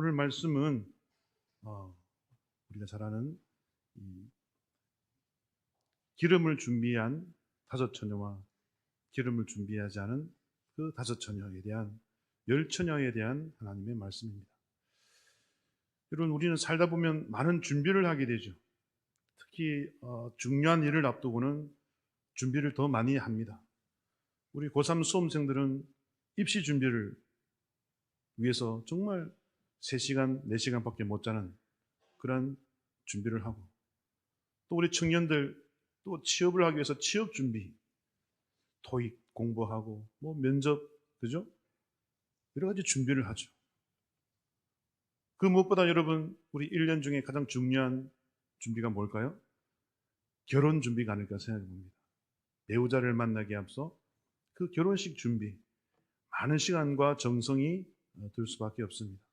오늘 말씀은 우리가 잘 아는 이 기름을 준비한 다섯 처녀와 기름을 준비하지 않은 그 다섯 처녀에 대한 열 처녀에 대한 하나님의 말씀입니다. 여러분, 우리는 살다 보면 많은 준비를 하게 되죠. 특히 중요한 일을 앞두고는 준비를 더 많이 합니다. 우리 고3 수험생들은 입시 준비를 위해서 정말 3시간, 4시간밖에 못 자는 그런 준비를 하고, 또 우리 청년들 또 취업을 하기 위해서 취업 준비, 토익 공부하고 면접, 그죠? 여러 가지 준비를 하죠. 그 무엇보다 여러분, 우리 1년 중에 가장 중요한 준비가 뭘까요? 결혼 준비가 아닐까 생각해 봅니다. 배우자를 만나기에 앞서 그 결혼식 준비, 많은 시간과 정성이 들 수밖에 없습니다.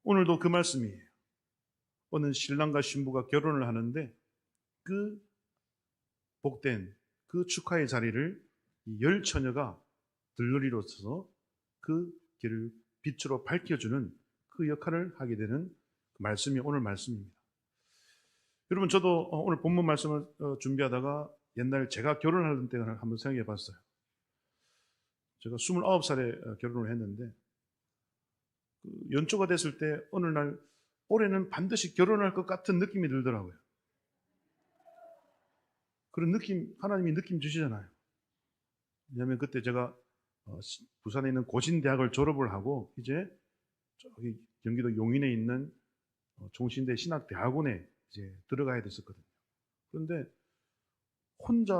오늘도 그 말씀이에요. 어느 신랑과 신부가 결혼을 하는데 그 복된 그 축하의 자리를 이 열 처녀가 들러리로서 그 길을 빛으로 밝혀주는 그 역할을 하게 되는 말씀이 오늘 말씀입니다. 여러분, 저도 오늘 본문 말씀을 준비하다가 옛날 제가 결혼할 때를 한번 생각해 봤어요. 제가 29살에 결혼을 했는데 연초가 됐을 때 어느 날 올해는 반드시 결혼할 것 같은 느낌이 들더라고요. 그런 느낌, 하나님이 느낌 주시잖아요. 왜냐하면 그때 제가 부산에 있는 고신대학을 졸업을 하고 이제 저기 경기도 용인에 있는 종신대 신학대학원에 이제 들어가야 됐었거든요. 그런데 혼자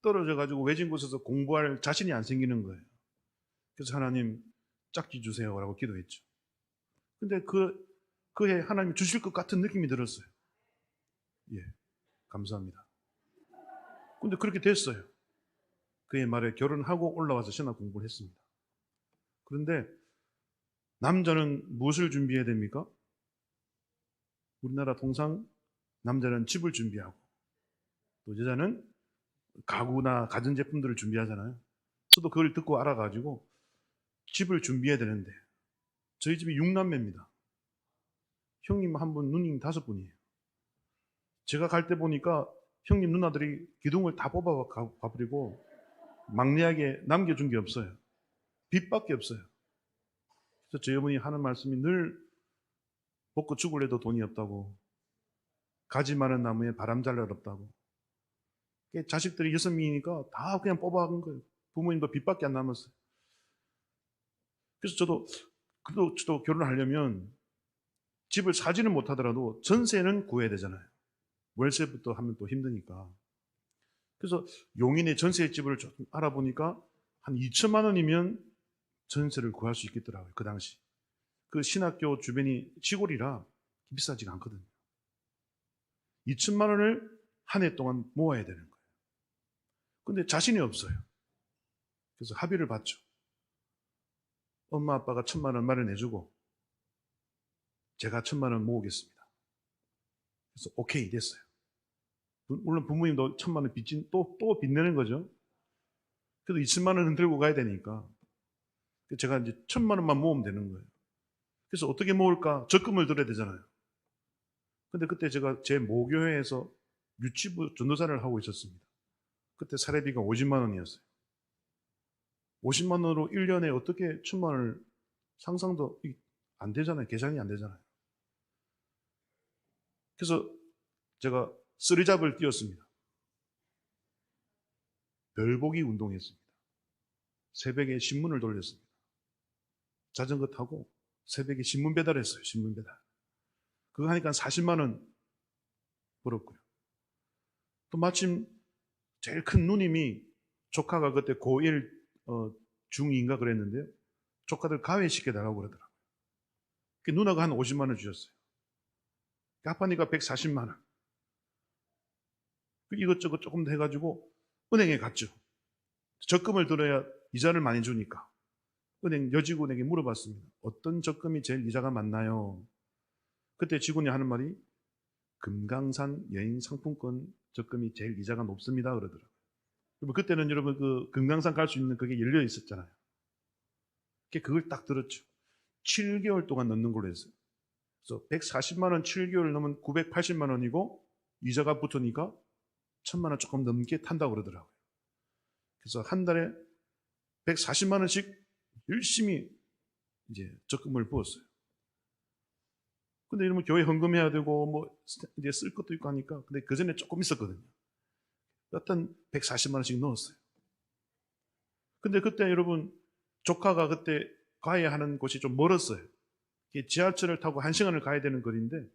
떨어져 가지고 외진 곳에서 공부할 자신이 안 생기는 거예요. 그래서 하나님 짝지 주세요라고 기도했죠. 근데 그해 하나님이 주실 것 같은 느낌이 들었어요. 예, 감사합니다. 근데 그렇게 됐어요. 그의 말에 결혼하고 올라와서 신학 공부를 했습니다. 그런데 남자는 무엇을 준비해야 됩니까? 우리나라 통상 남자는 집을 준비하고 또 여자는 가구나 가전제품들을 준비하잖아요. 저도 그걸 듣고 알아가지고 집을 준비해야 되는데 저희 집이 6남매입니다. 형님 1분, 누님 5분이에요. 제가 갈 때 보니까 형님 누나들이 기둥을 다 뽑아 가버리고 막내에게 남겨준 게 없어요. 빚밖에 없어요. 그래서 저희 어머니 하는 말씀이 늘 먹고 죽을래도 돈이 없다고, 가지 많은 나무에 바람 잘 날 없다고. 자식들이 6명이니까 다 그냥 뽑아간 거예요. 부모님도 빚밖에 안 남았어요. 그래서 저도 결혼을 하려면 집을 사지는 못하더라도 전세는 구해야 되잖아요. 월세부터 하면 또 힘드니까. 그래서 용인의 전세집을 좀 알아보니까 한 2천만 원이면 전세를 구할 수 있겠더라고요. 그 당시. 그 신학교 주변이 시골이라 비싸지가 않거든요. 2천만 원을 한 해 동안 모아야 되는 거예요. 근데 자신이 없어요. 그래서 합의를 봤죠. 엄마 아빠가 1,000만 원 마련해주고 제가 1,000만 원 모으겠습니다. 그래서 오케이 됐어요. 물론 부모님도 1,000만 원 또 빚내는 거죠. 그래도 2천만 원은 들고 가야 되니까 제가 이제 1,000만 원만 모으면 되는 거예요. 그래서 어떻게 모을까? 적금을 들어야 되잖아요. 근데 그때 제가 제 모교회에서 유치부 전도사를 하고 있었습니다. 그때 사례비가 50만 원이었어요. 50만 원으로 1년에 어떻게 1,000만 원을 상상도 안 되잖아요. 계산이 안 되잖아요. 그래서 제가 쓰리잡을 띄웠습니다. 별보기 운동했습니다. 새벽에 신문을 돌렸습니다. 자전거 타고 새벽에 신문 배달했어요. 신문 배달. 그거 하니까 40만 원 벌었고요. 또 마침 제일 큰 누님이, 조카가 그때 고1 중2인가 그랬는데요. 조카들 가외시켜달라고 그러더라고요. 누나가 한 50만 원 주셨어요. 합하니까 140만 원. 이것저것 조금 더 해가지고 은행에 갔죠. 적금을 들어야 이자를 많이 주니까. 여직원에게 물어봤습니다. 어떤 적금이 제일 이자가 많나요? 그때 직원이 하는 말이 금강산 여행 상품권 적금이 제일 이자가 높습니다 그러더라고요. 그때는 여러분 그 금강산 갈 수 있는 그게 열려 있었잖아요. 그걸 딱 들었죠. 7개월 동안 넣는 걸로 했어요. 그래서 140만 원 7개월 넣으면 980만 원이고 이자가 붙으니까 1000만 원 조금 넘게 탄다고 그러더라고요. 그래서 한 달에 140만 원씩 열심히 이제 적금을 부었어요. 근데 이러면 교회 헌금해야 되고 뭐 이제 쓸 것도 있고 하니까, 근데 그 전에 조금 있었거든요. 어떤 140만 원씩 넣었어요. 근데 그때 여러분, 조카가 그때 가야 하는 곳이 좀 멀었어요. 지하철을 타고 1시간을 가야 되는 거리인데,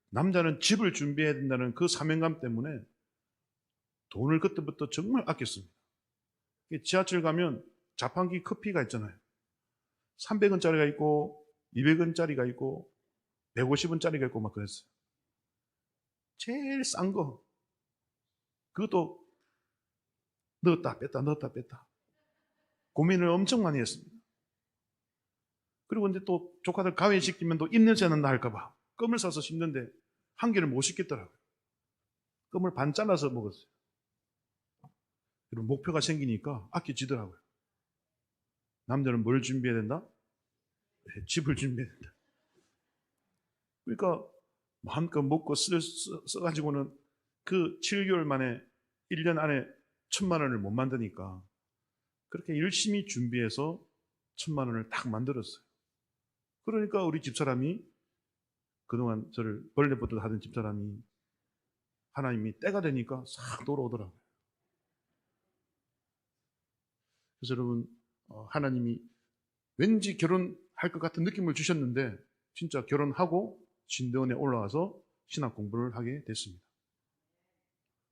남자는 집을 준비해야 된다는 그 사명감 때문에 돈을 그때부터 정말 아꼈습니다. 지하철 가면 자판기 커피가 있잖아요. 300원짜리가 있고 200원짜리가 있고 150원짜리가 있고 막 그랬어요. 제일 싼 거, 그것도 넣었다 뺐다 넣었다 뺐다 고민을 엄청 많이 했습니다. 그리고 이제 또 조카들 가외시키면 또 입냄새 난다 할까봐 껌을 사서 씹는데 한 개를 못 씹겠더라고요. 껌을 반 잘라서 먹었어요. 그리고 목표가 생기니까 아껴지더라고요. 남자는 뭘 준비해야 된다? 집을 준비해야 된다. 그러니까 마음껏 먹고 써가지고는 그 7개월 만에 1년 안에 1000만 원을 못 만드니까 그렇게 열심히 준비해서 1000만 원을 딱 만들었어요. 그러니까 우리 집사람이, 그동안 저를 벌레부터 하던 집사람이 하나님이 때가 되니까 싹 돌아오더라고요. 그래서 여러분, 하나님이 왠지 결혼할 것 같은 느낌을 주셨는데 진짜 결혼하고 신대원에 올라와서 신학 공부를 하게 됐습니다.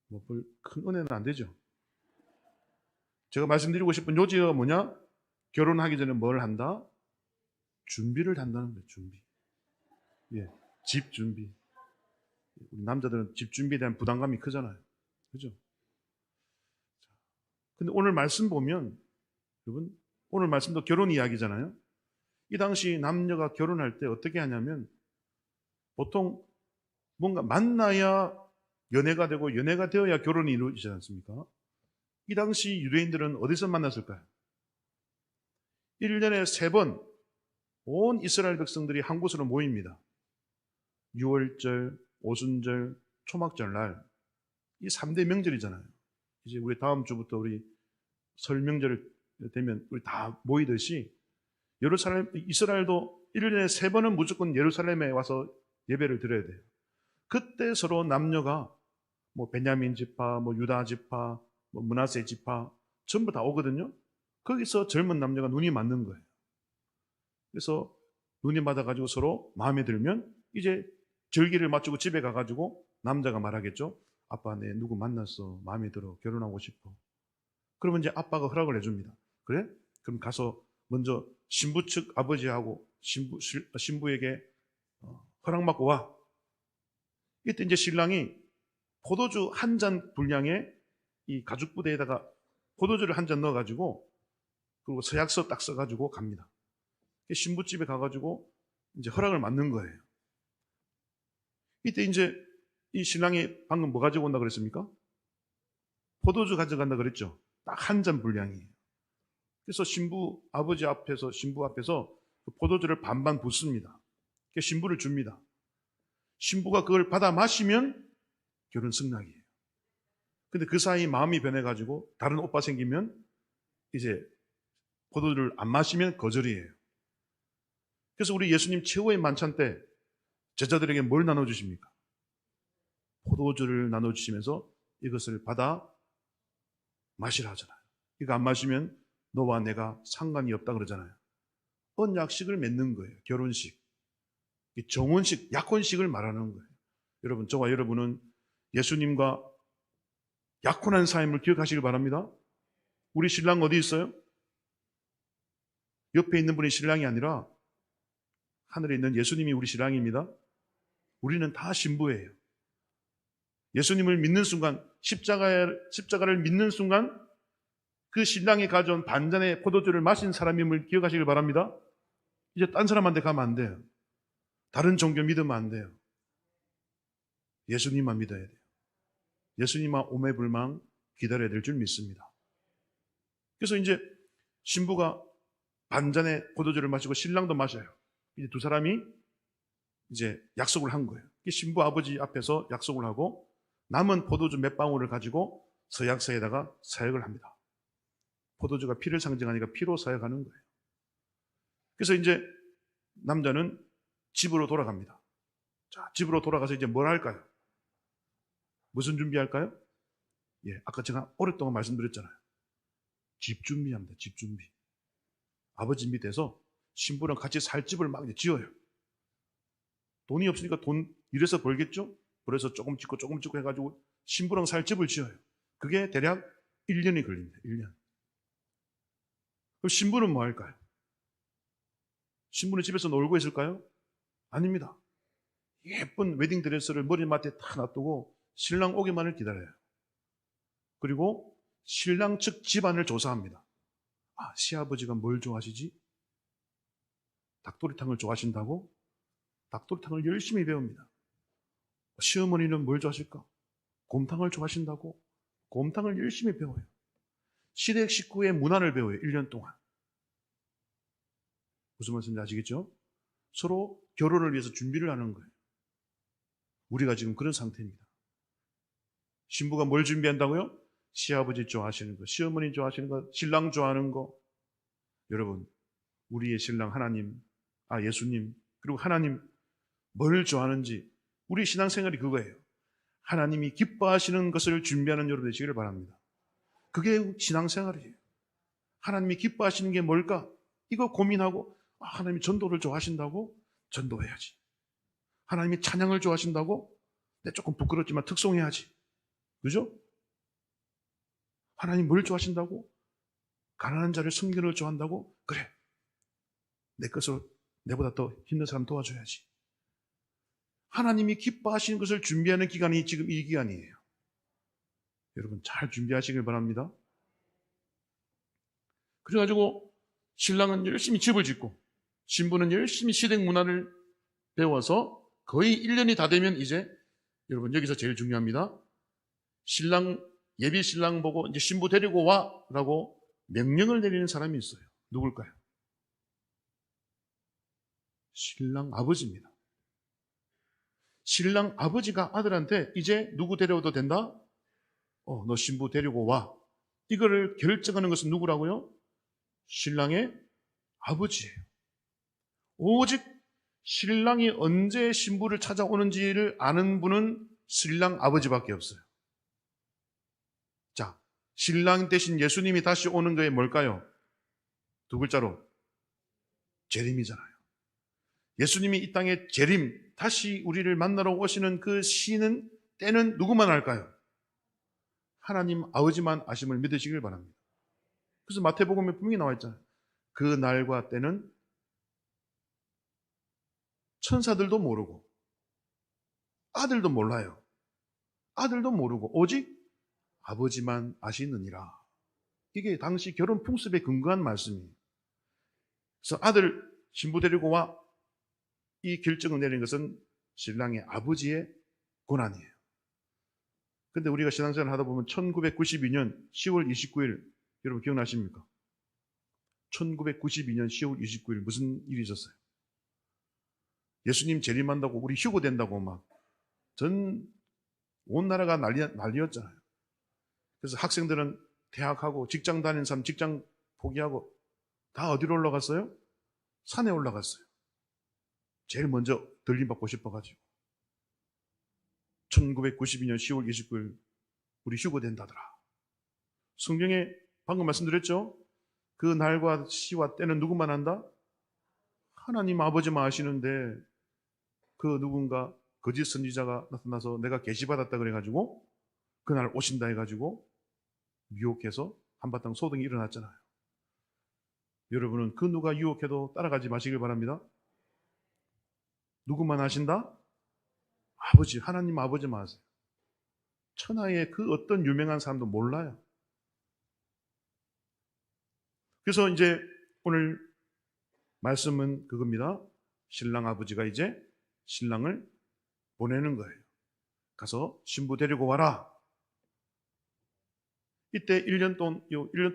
뭐 큰 은혜는 안 되죠. 제가 말씀드리고 싶은 요지가 뭐냐? 결혼하기 전에 뭘 한다? 준비를 한다는 거예요. 준비. 예, 집 준비. 우리 남자들은 집 준비에 대한 부담감이 크잖아요. 그죠? 근데 오늘 말씀 보면, 여러분, 오늘 말씀도 결혼 이야기잖아요. 이 당시 남녀가 결혼할 때 어떻게 하냐면, 보통 뭔가 만나야 연애가 되고 연애가 되어야 결혼이 이루어지지 않습니까? 이 당시 유대인들은 어디서 만났을까요? 1년에 3번 온 이스라엘 백성들이 한 곳으로 모입니다. 6월절, 오순절, 초막절 날, 이 3대 명절이잖아요. 이제 우리 다음 주부터 우리 설 명절 되면 우리 다 모이듯이 이스라엘도 1년에 3번은 무조건 예루살렘에 와서 예배를 드려야 돼요. 그때 서로 남녀가 뭐 베냐민 지파, 뭐 유다 지파, 뭐 므낫세 지파 전부 다 오거든요. 거기서 젊은 남녀가 눈이 맞는 거예요. 그래서 눈이 맞아가지고 서로 마음에 들면 이제 절기를 맞추고 집에 가가지고 남자가 말하겠죠. 아빠, 내 누구 만났어. 마음에 들어. 결혼하고 싶어. 그러면 이제 아빠가 허락을 해줍니다. 그래? 그럼 가서 먼저 신부 측 아버지하고 신부에게 허락받고 와. 이때 이제 신랑이 포도주 한 잔 분량의 이 가죽 부대에다가 포도주를 한 잔 넣어가지고, 그리고 서약서 딱 써가지고 갑니다. 신부집에 가가지고 이제 허락을 받는 거예요. 이때 이제 이 신랑이 방금 뭐 가지고 온다 그랬습니까? 포도주 가져간다 그랬죠. 딱 한 잔 분량이에요. 그래서 아버지 앞에서, 신부 앞에서 그 포도주를 반반 붓습니다. 신부를 줍니다. 신부가 그걸 받아 마시면 결혼 승낙이에요. 근데 그 사이 마음이 변해가지고 다른 오빠 생기면 이제 포도주를 안 마시면 거절이에요. 그래서 우리 예수님 최후의 만찬 때 제자들에게 뭘 나눠주십니까? 포도주를 나눠주시면서 이것을 받아 마시라 하잖아요. 이거 안 마시면 너와 내가 상관이 없다 그러잖아요. 언약식을 맺는 거예요. 결혼식. 정혼식, 약혼식을 말하는 거예요. 여러분, 저와 여러분은 예수님과 약혼한 삶을 기억하시길 바랍니다. 우리 신랑 어디 있어요? 옆에 있는 분이 신랑이 아니라 하늘에 있는 예수님이 우리 신랑입니다. 우리는 다 신부예요. 예수님을 믿는 순간, 십자가를 믿는 순간 그 신랑이 가져온 반잔의 포도주를 마신 사람임을 기억하시길 바랍니다. 이제 딴 사람한테 가면 안 돼요. 다른 종교 믿으면 안 돼요. 예수님만 믿어야 돼요. 예수님만 오매불망 기다려야 될 줄 믿습니다. 그래서 이제 신부가 반잔의 포도주를 마시고 신랑도 마셔요. 이제 두 사람이 이제 약속을 한 거예요. 신부 아버지 앞에서 약속을 하고 남은 포도주 몇 방울을 가지고 서약서에다가 서약을 합니다. 포도주가 피를 상징하니까 피로 서약하는 거예요. 그래서 이제 남자는 집으로 돌아갑니다. 자, 집으로 돌아가서 이제 뭘 할까요? 무슨 준비할까요? 예, 아까 제가 오랫동안 말씀드렸잖아요. 집 준비합니다. 집 준비. 아버지 밑에서 신부랑 같이 살 집을 막 이제 지어요. 돈이 없으니까 돈 이래서 벌겠죠? 그래서 조금 짓고 조금 짓고 해가지고 신부랑 살 집을 지어요. 그게 대략 1년이 걸립니다. 1년. 그럼 신부는 뭐 할까요? 신부는 집에서 놀고 있을까요? 아닙니다. 예쁜 웨딩드레스를 머리맡에 다 놔두고 신랑 오기만을 기다려요. 그리고 신랑 측 집안을 조사합니다. 아, 시아버지가 뭘 좋아하시지? 닭도리탕을 좋아하신다고? 닭도리탕을 열심히 배웁니다. 시어머니는 뭘 좋아하실까? 곰탕을 좋아하신다고? 곰탕을 열심히 배워요. 시댁 식구의 문화를 배워요. 1년 동안. 무슨 말씀인지 아시겠죠? 서로 결혼을 위해서 준비를 하는 거예요. 우리가 지금 그런 상태입니다. 신부가 뭘 준비한다고요? 시아버지 좋아하시는 거, 시어머니 좋아하시는 거, 신랑 좋아하는 거. 여러분, 우리의 신랑 하나님, 예수님, 그리고 하나님 뭘 좋아하는지 우리 신앙생활이 그거예요. 하나님이 기뻐하시는 것을 준비하는 여러분 되시기를 바랍니다. 그게 신앙생활이에요. 하나님이 기뻐하시는 게 뭘까? 이거 고민하고 하나님이 전도를 좋아하신다고? 전도해야지. 하나님이 찬양을 좋아하신다고? 내 조금 부끄럽지만 특송해야지. 그죠? 하나님 뭘 좋아하신다고? 가난한 자를 섬기는 걸 좋아한다고? 그래. 내 것으로 내보다 더 힘든 사람 도와줘야지. 하나님이 기뻐하시는 것을 준비하는 기간이 지금 이 기간이에요. 여러분 잘 준비하시길 바랍니다. 그래가지고 신랑은 열심히 집을 짓고 신부는 열심히 시댁 문화를 배워서 거의 1년이 다 되면 이제 여러분 여기서 제일 중요합니다. 신랑 예비 신랑 보고 이제 신부 데리고 와라고 명령을 내리는 사람이 있어요. 누굴까요? 신랑 아버지입니다. 신랑 아버지가 아들한테 이제 누구 데려와도 된다? 너 신부 데리고 와. 이거를 결정하는 것은 누구라고요? 신랑의 아버지예요. 오직 신랑이 언제 신부를 찾아오는지를 아는 분은 신랑 아버지밖에 없어요. 자, 신랑 대신 예수님이 다시 오는 거에 뭘까요? 두 글자로 재림이잖아요. 예수님이 이 땅에 재림, 다시 우리를 만나러 오시는 그 시는 때는 누구만 알까요? 하나님 아버지만 아심을 믿으시길 바랍니다. 그래서 마태복음에 분명히 나와 있잖아요. 그 날과 때는 천사들도 모르고 아들도 몰라요. 아들도 모르고 오직 아버지만 아시느니라. 이게 당시 결혼 풍습에 근거한 말씀이에요. 그래서 아들 신부 데리고 와. 이 결정을 내린 것은 신랑의 아버지의 권한이에요. 근데 우리가 신앙생활을 하다 보면 1992년 10월 29일 여러분 기억나십니까? 1992년 10월 29일 무슨 일이 있었어요? 예수님 재림한다고 우리 휴고 된다고 막 온 나라가 난리였잖아요. 그래서 학생들은 대학하고 직장 다니는 사람 직장 포기하고 다 어디로 올라갔어요? 산에 올라갔어요. 제일 먼저 들림받고 싶어가지고 1992년 10월 29일 우리 휴고 된다더라. 성경에 방금 말씀드렸죠? 그 날과 시와 때는 누구만 한다? 하나님 아버지만 아시는데 그 누군가 거짓 선지자가 나타나서 내가 계시받았다 그래가지고 그날 오신다 해가지고 유혹해서 한바탕 소동이 일어났잖아요. 여러분은 그 누가 유혹해도 따라가지 마시길 바랍니다. 누구만 아신다? 아버지, 하나님 아버지만 아세요. 천하의 그 어떤 유명한 사람도 몰라요. 그래서 이제 오늘 말씀은 그겁니다. 신랑 아버지가 이제 신랑을 보내는 거예요. 가서 신부 데리고 와라. 이때 1년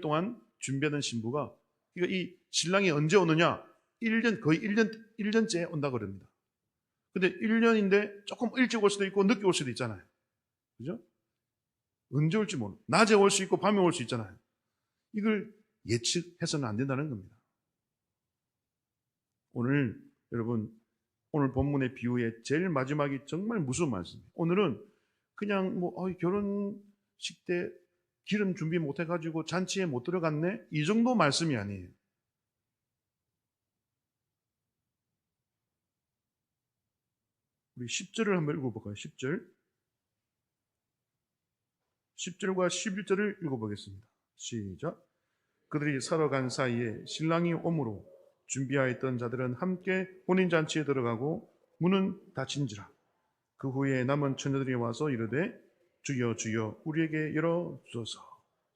동안 준비하던 신부가 그러니까 이 신랑이 언제 오느냐? 1년, 거의 1년째 온다 그럽니다. 근데 1년인데 조금 일찍 올 수도 있고 늦게 올 수도 있잖아요. 그죠? 언제 올지 모르고 낮에 올 수 있고 밤에 올 수 있잖아요. 이걸 예측해서는 안 된다는 겁니다. 오늘 여러분, 오늘 본문의 비유의 제일 마지막이 정말 무서운 말씀이에요. 오늘은 그냥 결혼식 때 기름 준비 못 해가지고 잔치에 못 들어갔네? 이 정도 말씀이 아니에요. 우리 10절을 한번 읽어볼까요? 10절. 10절과 11절을 읽어보겠습니다. 시작. 그들이 살아간 사이에 신랑이 오므로 준비하였던 자들은 함께 혼인잔치에 들어가고 문은 닫힌지라. 그 후에 남은 처녀들이 와서 이르되 주여 주여 우리에게 열어주소서.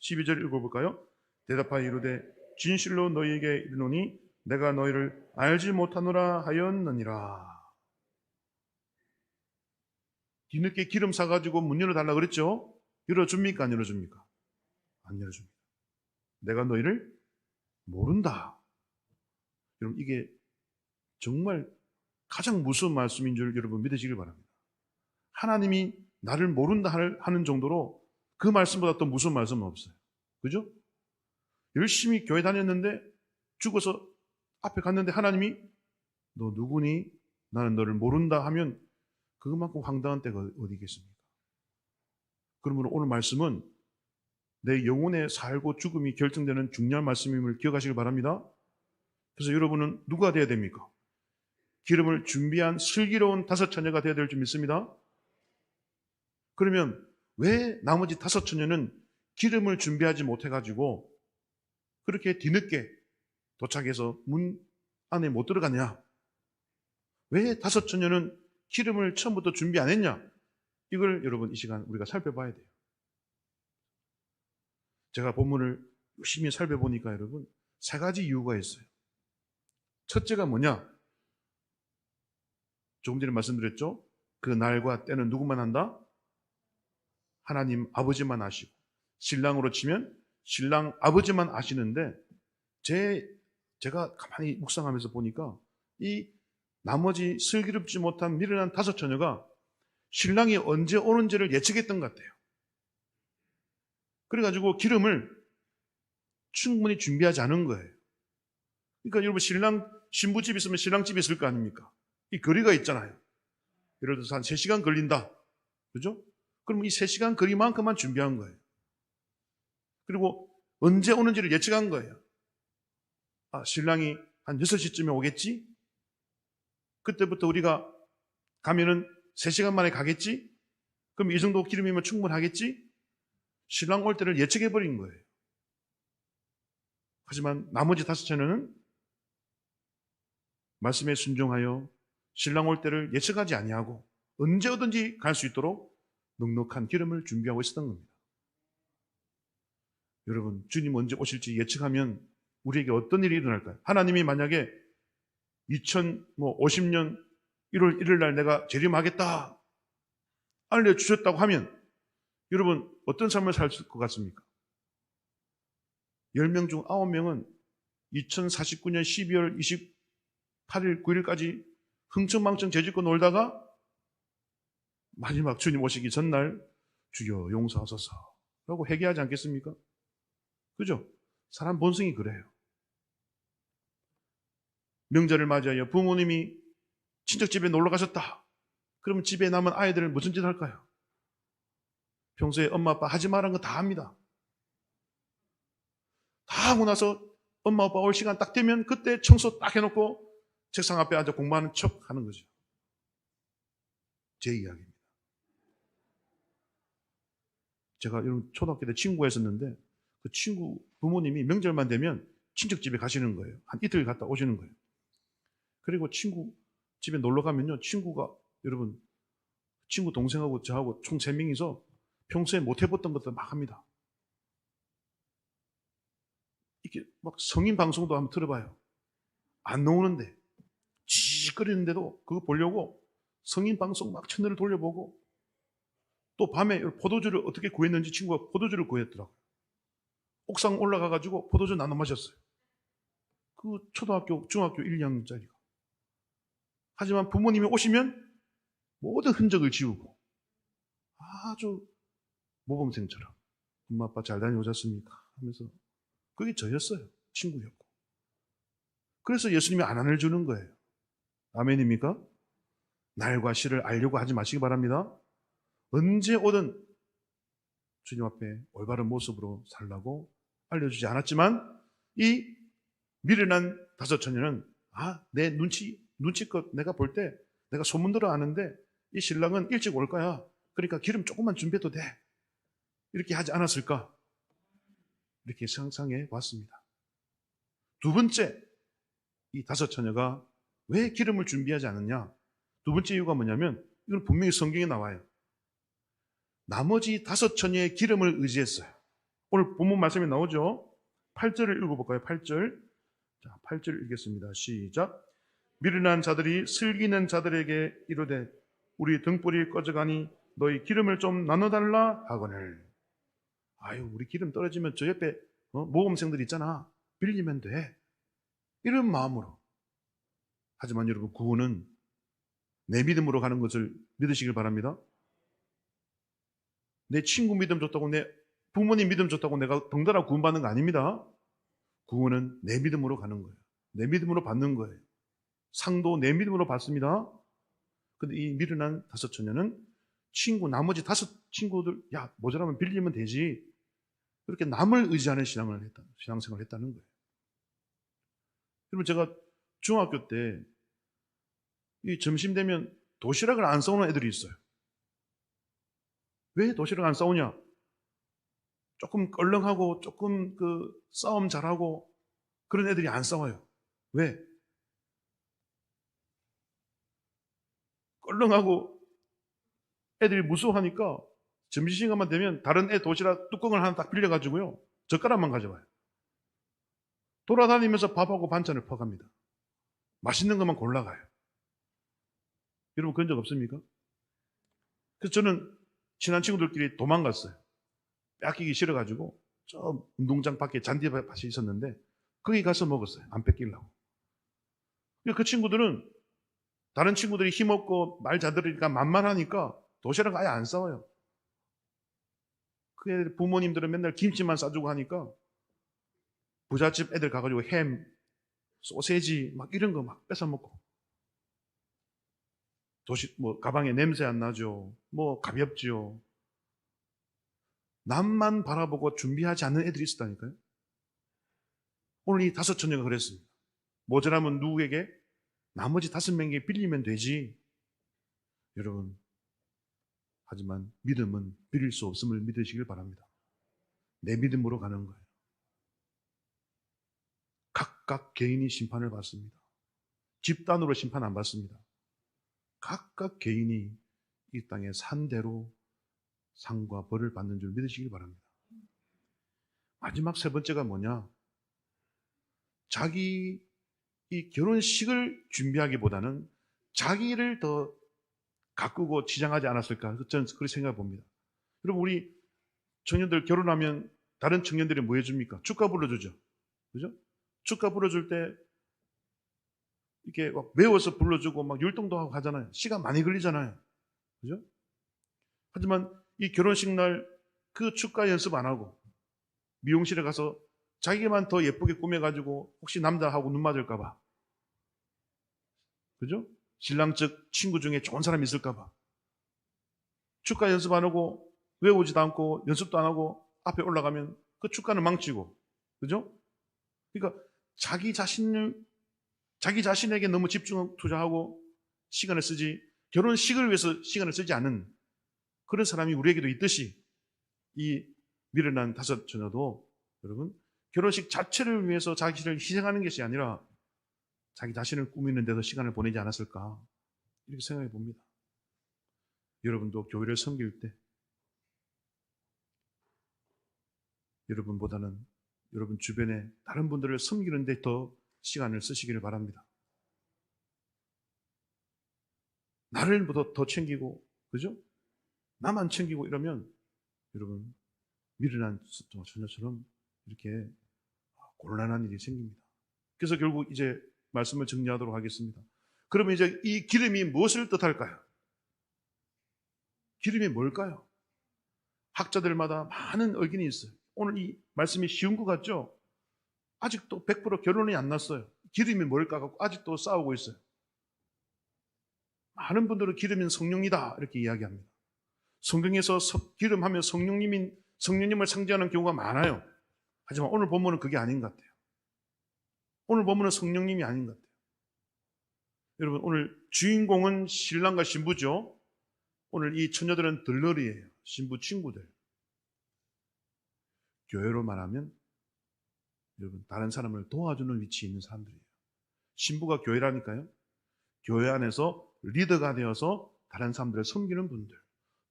12절 읽어볼까요? 대답하여 이르되 진실로 너희에게 이르노니 내가 너희를 알지 못하노라 하였느니라. 뒤늦게 기름 사가지고 문 열어달라 그랬죠? 열어줍니까? 안 열어줍니까? 안 열어줍니다. 내가 너희를 모른다. 여러분, 이게 정말 가장 무서운 말씀인 줄 여러분 믿으시길 바랍니다. 하나님이 나를 모른다 하는 정도로 그 말씀보다 더 무서운 말씀은 없어요. 그죠? 열심히 교회 다녔는데 죽어서 앞에 갔는데 하나님이 너 누구니? 나는 너를 모른다 하면 그것만큼 황당한 때가 어디 있겠습니까? 그러므로 오늘 말씀은 내 영혼의 살고 죽음이 결정되는 중요한 말씀임을 기억하시길 바랍니다. 그래서 여러분은 누가 되어야 됩니까? 기름을 준비한 슬기로운 5 처녀가 되어야 될 줄 믿습니다. 그러면 왜 나머지 5 처녀는 기름을 준비하지 못해가지고 그렇게 뒤늦게 도착해서 문 안에 못 들어가냐? 왜 5 처녀는 기름을 처음부터 준비 안 했냐? 이걸 여러분 이 시간 우리가 살펴봐야 돼요. 제가 본문을 열심히 살펴보니까 여러분 3가지 이유가 있어요. 첫째가 뭐냐? 조금 전에 말씀드렸죠? 그 날과 때는 누구만 한다? 하나님 아버지만 아시고, 신랑으로 치면 신랑 아버지만 아시는데 제가 가만히 묵상하면서 보니까 이 나머지 슬기롭지 못한 미련한 5 처녀가 신랑이 언제 오는지를 예측했던 것 같아요. 그래가지고 기름을 충분히 준비하지 않은 거예요. 그러니까 여러분 신부집 있으면 신랑집이 있을 거 아닙니까? 이 거리가 있잖아요. 예를 들어서 한 3시간 걸린다. 그죠? 그럼 이 3시간 거리만큼만 준비한 거예요. 그리고 언제 오는지를 예측한 거예요. 신랑이 한 6시쯤에 오겠지? 그때부터 우리가 가면은 3시간 만에 가겠지? 그럼 이 정도 기름이면 충분하겠지? 신랑 올 때를 예측해버린 거예요. 하지만 나머지 5 처녀는 말씀에 순종하여 신랑 올 때를 예측하지 아니하고 언제 어든지 갈 수 있도록 넉넉한 기름을 준비하고 있었던 겁니다. 여러분, 주님 언제 오실지 예측하면 우리에게 어떤 일이 일어날까요? 하나님이 만약에 2050년 1월 1일 날 내가 재림하겠다 알려주셨다고 하면 여러분 어떤 삶을 살 것 같습니까? 10명 중 9명은 2049년 12월 28일, 9일까지 흥청망청 죄짓고 놀다가 마지막 주님 오시기 전날 주여 용서하소서 라고 회개하지 않겠습니까? 그죠? 사람 본성이 그래요. 명절을 맞이하여 부모님이 친척집에 놀러 가셨다. 그러면 집에 남은 아이들은 무슨 짓 할까요? 평소에 엄마 아빠 하지 말란 거 다 합니다. 다 하고 나서 엄마 아빠 올 시간 딱 되면 그때 청소 딱 해놓고 책상 앞에 앉아 공부하는 척 하는 거죠. 제 이야기입니다. 제가 여러분 초등학교 때 친구가 있었는데 그 친구 부모님이 명절만 되면 친척집에 가시는 거예요. 한 이틀 갔다 오시는 거예요. 그리고 친구 집에 놀러 가면요, 친구가 여러분 친구 동생하고 저하고 총 3명이서 평소에 못 해봤던 것들 막 합니다. 이렇게 막 성인 방송도 한번 들어봐요. 안 나오는데 지직거리는데도 그거 보려고 성인 방송 막 채널을 돌려보고 또 밤에 포도주를 어떻게 구했는지 친구가 포도주를 구했더라고요. 옥상 올라가가지고 포도주 나눠 마셨어요. 그 초등학교, 중학교 1, 2학년짜리가. 하지만 부모님이 오시면 모든 흔적을 지우고 아주 모범생처럼 엄마 아빠 잘 다녀오셨습니까? 하면서 그게 저였어요. 친구였고. 그래서 예수님이 안안을 주는 거예요. 아멘입니까? 날과 시를 알려고 하지 마시기 바랍니다. 언제 오든 주님 앞에 올바른 모습으로 살라고 알려주지 않았지만 이 미련한 다섯 처녀는 내 눈치껏 내가 볼 때 내가 소문들어 아는데 이 신랑은 일찍 올 거야. 그러니까 기름 조금만 준비해도 돼. 이렇게 하지 않았을까? 이렇게 상상해 봤습니다. 두 번째, 이 다섯 처녀가 왜 기름을 준비하지 않았냐? 두 번째 이유가 뭐냐면 이건 분명히 성경에 나와요. 나머지 다섯 처녀의 기름을 의지했어요. 오늘 본문 말씀에 나오죠? 8절을 읽어볼까요? 8절. 자, 8절 읽겠습니다. 시작. 미련한 자들이 슬기는 자들에게 이르되 우리 등불이 꺼져가니 너희 기름을 좀 나눠달라 하거늘. 아유, 우리 기름 떨어지면 저 옆에 모범생들 있잖아. 빌리면 돼. 이런 마음으로. 하지만 여러분, 구원은 내 믿음으로 가는 것을 믿으시길 바랍니다. 내 친구 믿음 좋다고, 내 부모님 믿음 좋다고 내가 덩달아 구원받는 거 아닙니다. 구원은 내 믿음으로 가는 거예요. 내 믿음으로 받는 거예요. 상도 내 믿음으로 받습니다. 근데 이 미련한 다섯 처녀는 나머지 다섯 친구들, 모자라면 빌리면 되지. 그렇게 남을 의지하는 신앙생활을 했다는 거예요. 여러분, 제가 중학교 때 이 점심 되면 도시락을 안 싸오는 애들이 있어요. 왜 도시락을 안 싸오냐? 조금 껄렁하고 조금 싸움 잘하고 그런 애들이 안 싸워요. 왜? 껄렁하고 애들이 무서워하니까 점심시간만 되면 다른 애 도시락 뚜껑을 하나 딱 빌려가지고요. 젓가락만 가져와요. 돌아다니면서 밥하고 반찬을 퍼갑니다. 맛있는 것만 골라가요. 여러분 그런 적 없습니까? 그래서 저는 친한 친구들끼리 도망갔어요. 뺏기기 싫어가지고 저 운동장 밖에 잔디밭이 있었는데 거기 가서 먹었어요. 안 뺏기려고. 그 친구들은 다른 친구들이 힘없고 말 잘 들으니까 만만하니까 도시락 아예 안 싸워요. 그 애들 부모님들은 맨날 김치만 싸주고 하니까 부잣집 애들 가가지고 햄, 소세지 막 이런 거 막 뺏어 먹고 가방에 냄새 안 나죠. 가볍지요. 남만 바라보고 준비하지 않는 애들이 있었다니까요. 오늘 이 다섯 처녀가 그랬습니다. 모자라면 누구에게? 나머지 5명에게 빌리면 되지. 여러분, 하지만 믿음은 빌릴 수 없음을 믿으시길 바랍니다. 내 믿음으로 가는 거예요. 각각 개인이 심판을 받습니다. 집단으로 심판 안 받습니다. 각각 개인이 이 땅에 산대로 상과 벌을 받는 줄 믿으시길 바랍니다. 마지막 세 번째가 뭐냐? 자기 이 결혼식을 준비하기보다는 자기를 더 가꾸고 지장하지 않았을까? 저는 그렇게 생각해 봅니다. 여러분, 우리 청년들 결혼하면 다른 청년들이 뭐 해줍니까? 축가 불러주죠. 그죠? 축가 불러줄 때 이렇게 막 외워서 불러주고 막 율동도 하고 하잖아요. 시간 많이 걸리잖아요. 그죠? 하지만 이 결혼식 날 그 축가 연습 안 하고 미용실에 가서 자기만 더 예쁘게 꾸며가지고 혹시 남자하고 눈 맞을까봐. 그죠? 신랑 측 친구 중에 좋은 사람이 있을까봐. 축가 연습 안 하고 외우지도 않고 연습도 안 하고 앞에 올라가면 그 축가는 망치고. 그죠? 그러니까 자기 자신에게 너무 집중 투자하고 시간을 쓰지 결혼식을 위해서 시간을 쓰지 않은 그런 사람이 우리에게도 있듯이 이 미련한 다섯 처녀도 여러분 결혼식 자체를 위해서 자기를 희생하는 것이 아니라 자기 자신을 꾸미는 데서 시간을 보내지 않았을까 이렇게 생각해 봅니다. 여러분도 교회를 섬길 때 여러분보다는 여러분 주변에 다른 분들을 섬기는 데 더 시간을 쓰시기를 바랍니다. 나를 더 챙기고 그죠? 나만 챙기고 이러면 여러분 미련한 처녀처럼 이렇게 곤란한 일이 생깁니다. 그래서 결국 이제 말씀을 정리하도록 하겠습니다. 그러면 이제 이 기름이 무엇을 뜻할까요? 기름이 뭘까요? 학자들마다 많은 의견이 있어요. 오늘 이 말씀이 쉬운 것 같죠? 아직도 100% 결론이 안 났어요. 기름이 뭘까 갖고 아직도 싸우고 있어요. 많은 분들은 기름은 성령이다 이렇게 이야기합니다. 성경에서 기름 하면 성령님을 상징하는 경우가 많아요. 하지만 오늘 본문은 그게 아닌 것 같아요. 오늘 본문은 성령님이 아닌 것 같아요. 여러분, 오늘 주인공은 신랑과 신부죠. 오늘 이 처녀들은 들러리예요. 신부 친구들. 교회로 말하면 여러분, 다른 사람을 도와주는 위치에 있는 사람들이에요. 신부가 교회라니까요. 교회 안에서 리더가 되어서 다른 사람들을 섬기는 분들.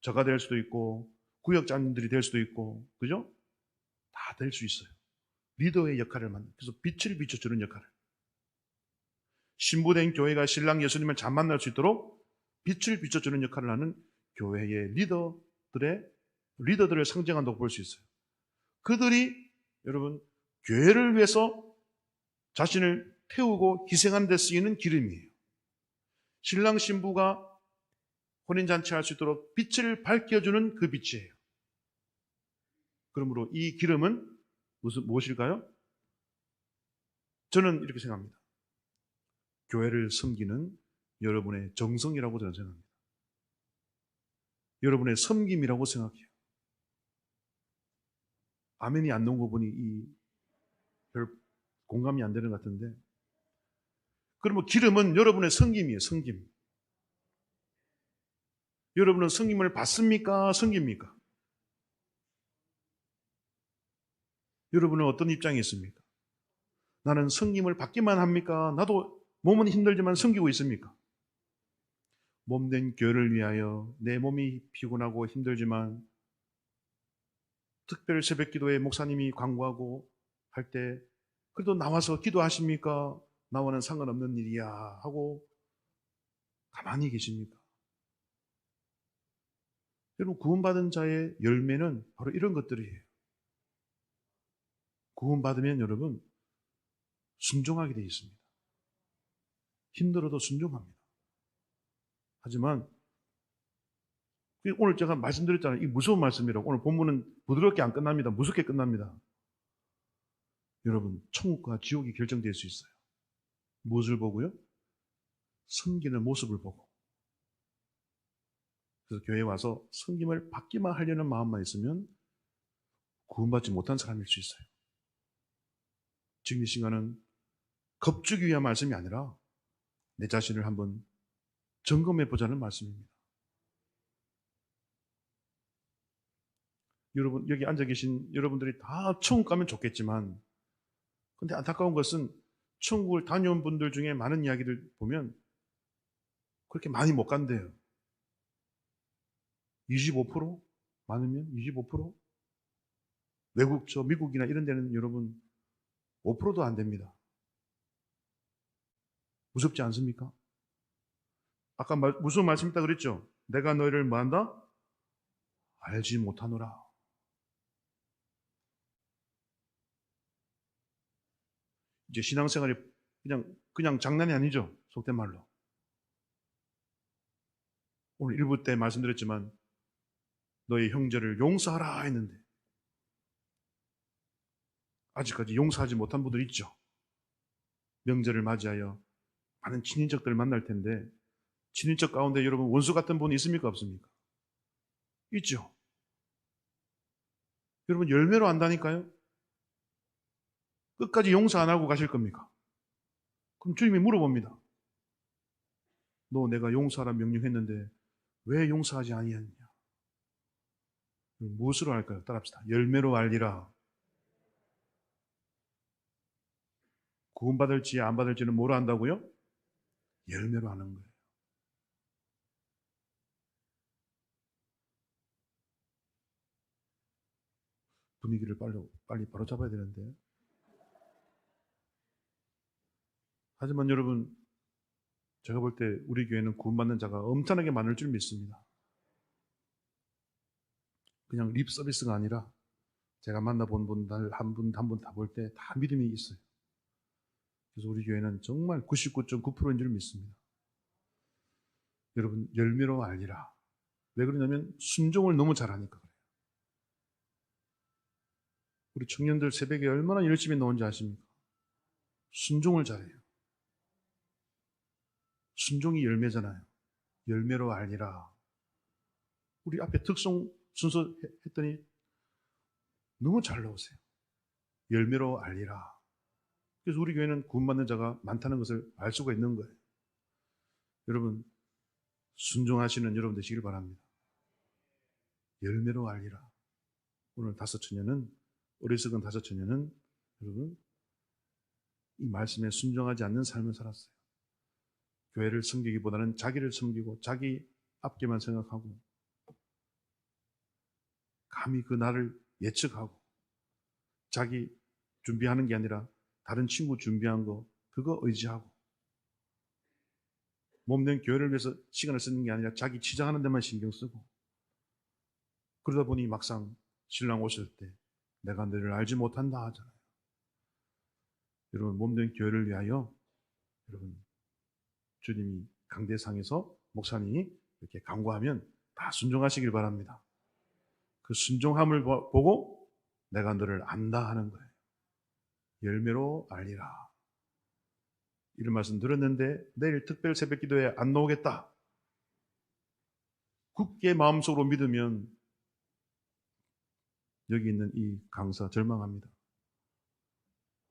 저가 될 수도 있고 구역장님들이 될 수도 있고, 그죠? 다 될 수 있어요. 리더의 역할을 맡는, 그래서 빛을 비춰주는 역할을. 신부된 교회가 신랑 예수님을 잘 만날 수 있도록 빛을 비춰주는 역할을 하는 교회의 리더들을 상징한다고 볼 수 있어요. 그들이 여러분 교회를 위해서 자신을 태우고 희생하는 데 쓰이는 기름이에요. 신랑 신부가 혼인잔치 할 수 있도록 빛을 밝혀주는 그 빛이에요. 그러므로 이 기름은 무엇일까요? 저는 이렇게 생각합니다. 교회를 섬기는 여러분의 정성이라고 저는 생각합니다. 여러분의 섬김이라고 생각해요. 아멘이 안 나온 거 보니 별 공감이 안 되는 것 같은데, 그러면 기름은 여러분의 섬김이에요. 섬김. 여러분은 섬김을 받습니까? 섬깁니까? 여러분은 어떤 입장에 있습니까? 나는 섬김을 받기만 합니까? 나도 몸은 힘들지만 섬기고 있습니까? 몸된 교회를 위하여 내 몸이 피곤하고 힘들지만 특별 새벽 기도에 목사님이 광고하고 할 때 그래도 나와서 기도하십니까? 나와는 상관없는 일이야 하고 가만히 계십니까? 여러분, 구원받은 자의 열매는 바로 이런 것들이에요. 구원받으면 여러분 순종하게 되어 있습니다. 힘들어도 순종합니다. 하지만 오늘 제가 말씀드렸잖아요. 이 무서운 말씀이라고. 오늘 본문은 부드럽게 안 끝납니다. 무섭게 끝납니다. 여러분, 천국과 지옥이 결정될 수 있어요. 무엇을 보고요? 섬기는 모습을 보고. 그래서 교회에 와서 섬김을 받기만 하려는 마음만 있으면 구원받지 못한 사람일 수 있어요. 지금 이 시간은 겁주기 위한 말씀이 아니라 내 자신을 한번 점검해 보자는 말씀입니다. 여러분, 여기 앉아 계신 여러분들이 다 천국 가면 좋겠지만, 근데 안타까운 것은 천국을 다녀온 분들 중에 많은 이야기를 보면 그렇게 많이 못 간대요. 25%? 많으면 25%? 외국, 미국이나 이런 데는 여러분 5%도 안 됩니다. 무섭지 않습니까? 아까 무슨 말씀 있다 그랬죠? 내가 너희를 뭐한다? 알지 못하노라. 이제 신앙생활이 그냥 장난이 아니죠. 속된 말로. 오늘 일부 때 말씀드렸지만 너희 형제를 용서하라 했는데 아직까지 용서하지 못한 분들 있죠. 명절을 맞이하여 많은 친인척들을 만날 텐데 친인척 가운데 여러분 원수 같은 분이 있습니까? 없습니까? 있죠. 여러분 열매로 안다니까요. 끝까지 용서 안 하고 가실 겁니까? 그럼 주님이 물어봅니다. 너 내가 용서하라 명령했는데 왜 용서하지 아니했느냐? 무엇으로 할까요? 따라합시다. 열매로 알리라. 구원받을지 안 받을지는 뭐로 한다고요? 열매로 하는 거예요. 분위기를 빨리 바로잡아야 되는데. 하지만 여러분, 제가 볼 때 우리 교회는 구원받는 자가 엄청나게 많을 줄 믿습니다. 그냥 립 서비스가 아니라 제가 만나본 분들 한 분 한 분 다 볼 때 다 믿음이 있어요. 그래서 우리 교회는 정말 99.9%인 줄 믿습니다. 여러분, 열매로 알리라. 왜 그러냐면 순종을 너무 잘하니까 그래요. 우리 청년들 새벽에 얼마나 열심히 나온지 아십니까? 순종을 잘해요. 순종이 열매잖아요. 열매로 알리라. 우리 앞에 특송 순서 했더니 너무 잘 나오세요. 열매로 알리라. 그래서 우리 교회는 구원받는 자가 많다는 것을 알 수가 있는 거예요. 여러분, 순종하시는 여러분 되시길 바랍니다. 열매로 알리라. 오늘 다섯 처녀는, 어리석은 다섯 처녀는 여러분 이 말씀에 순종하지 않는 삶을 살았어요. 교회를 섬기기보다는 자기를 섬기고 자기 앞에만 생각하고 감히 그 날을 예측하고 자기 준비하는 게 아니라 다른 친구 준비한 거 그거 의지하고 몸된 교회를 위해서 시간을 쓰는 게 아니라 자기 치장하는 데만 신경 쓰고 그러다 보니 막상 신랑 오실 때 내가 너를 알지 못한다 하잖아요. 여러분, 몸된 교회를 위하여 여러분 주님이 강대상에서 목사님이 이렇게 강구하면 다 순종하시길 바랍니다. 그 순종함을 보고 내가 너를 안다 하는 거예요. 열매로 알리라. 이런 말씀 들었는데 내일 특별 새벽 기도에 안 나오겠다. 굳게 마음속으로 믿으면 여기 있는 이 강사 절망합니다.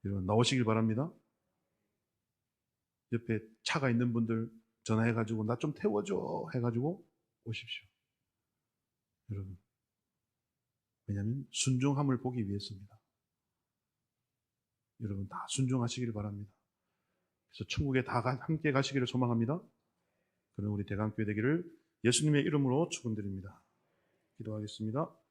여러분 나오시길 바랍니다. 옆에 차가 있는 분들 전화해가지고 나 좀 태워줘 해가지고 오십시오. 여러분, 왜냐하면 순종함을 보기 위해서입니다. 여러분 다 순종하시길 바랍니다. 그래서 천국에 다 함께 가시기를 소망합니다. 그럼 우리 대강교회 되기를 예수님의 이름으로 축원드립니다. 기도하겠습니다.